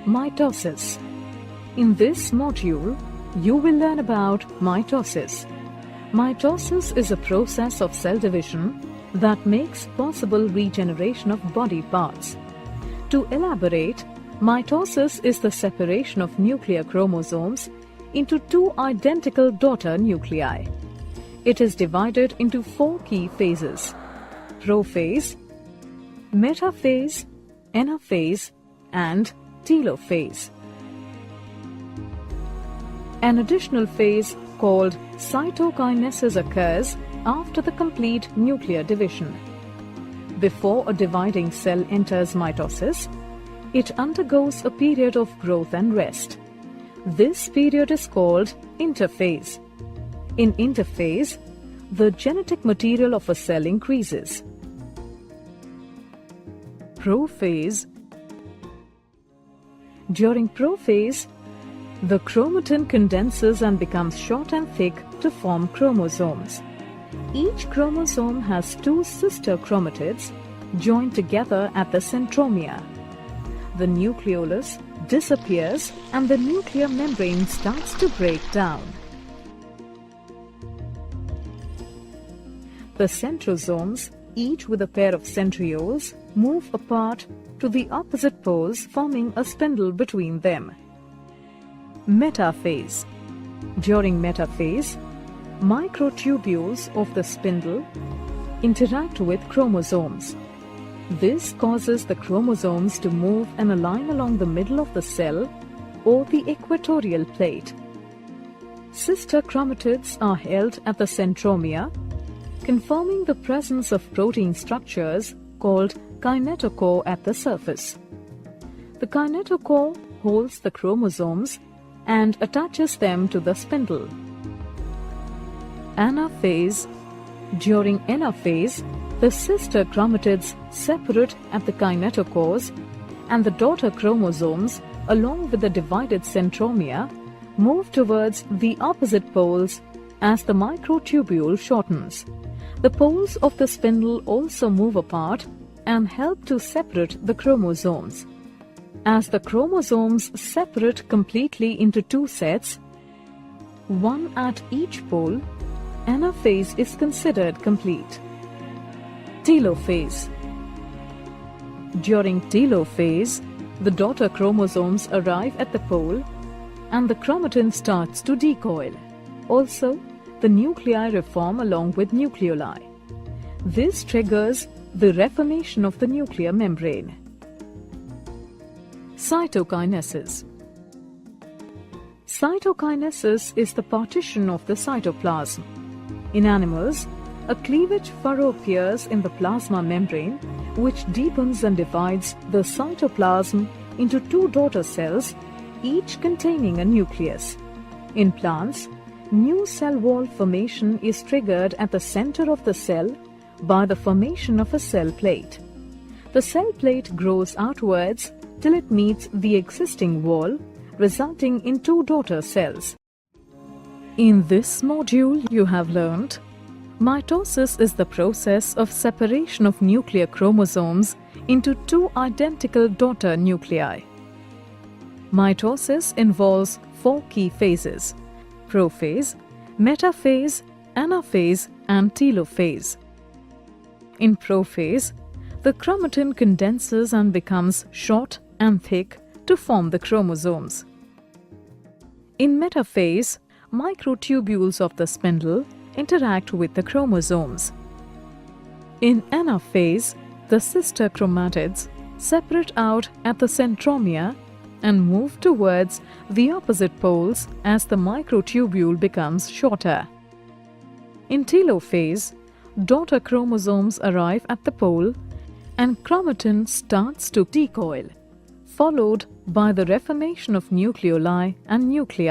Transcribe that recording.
mitosis. In this module, you will learn about mitosis. Mitosis is a process of cell division that makes possible regeneration of body parts. To elaborate, mitosis is the separation of nuclear chromosomes into two identical daughter nuclei. It is divided into four key phases: prophase, metaphase, anaphase, and telophase. An additional phase called cytokinesis occurs after the complete nuclear division. Before a dividing cell enters mitosis, it undergoes a period of growth and rest. This period is called interphase. In interphase, the genetic material of a cell increases. Prophase. During prophase, the chromatin condenses and becomes short and thick to form chromosomes. Each chromosome has two sister chromatids joined together at the centromere. The nucleolus disappears and the nuclear membrane starts to break down. The centrosomes, each with a pair of centrioles, move apart to the opposite poles, forming a spindle between them. Metaphase. During metaphase, microtubules of the spindle interact with chromosomes. This causes the chromosomes to move and align along the middle of the cell or the equatorial plate. Sister chromatids are held at the centromere, confirming the presence of protein structures called kinetochore at the surface. The kinetochore holds the chromosomes and attaches them to the spindle. Anaphase. During anaphase, the sister chromatids separate at the kinetochores, and the daughter chromosomes, along with the divided centromere, move towards the opposite poles as the microtubule shortens. The poles of the spindle also move apart and help to separate the chromosomes. As the chromosomes separate completely into two sets, one at each pole, anaphase is considered complete. Telophase. During telophase, the daughter chromosomes arrive at the pole and the chromatin starts to decoil. Also, the nuclei reform along with nucleoli. This triggers the reformation of the nuclear membrane. Cytokinesis. Cytokinesis is the partition of the cytoplasm. In animals, a cleavage furrow appears in the plasma membrane, which deepens and divides the cytoplasm into two daughter cells, each containing a nucleus. In plants, new cell wall formation is triggered at the center of the cell by the formation of a cell plate. The cell plate grows outwards till it meets the existing wall, resulting in two daughter cells. In this module, you have learned mitosis is the process of separation of nuclear chromosomes into two identical daughter nuclei. Mitosis involves four key phases: prophase, metaphase, anaphase, and telophase. In prophase, the chromatin condenses and becomes short and thick to form the chromosomes. In metaphase, microtubules of the spindle interact with the chromosomes. In anaphase, the sister chromatids separate out at the centromere and move towards the opposite poles as the microtubule becomes shorter. In telophase, daughter chromosomes arrive at the pole and chromatin starts to decoil, followed by the reformation of nucleoli and nuclei.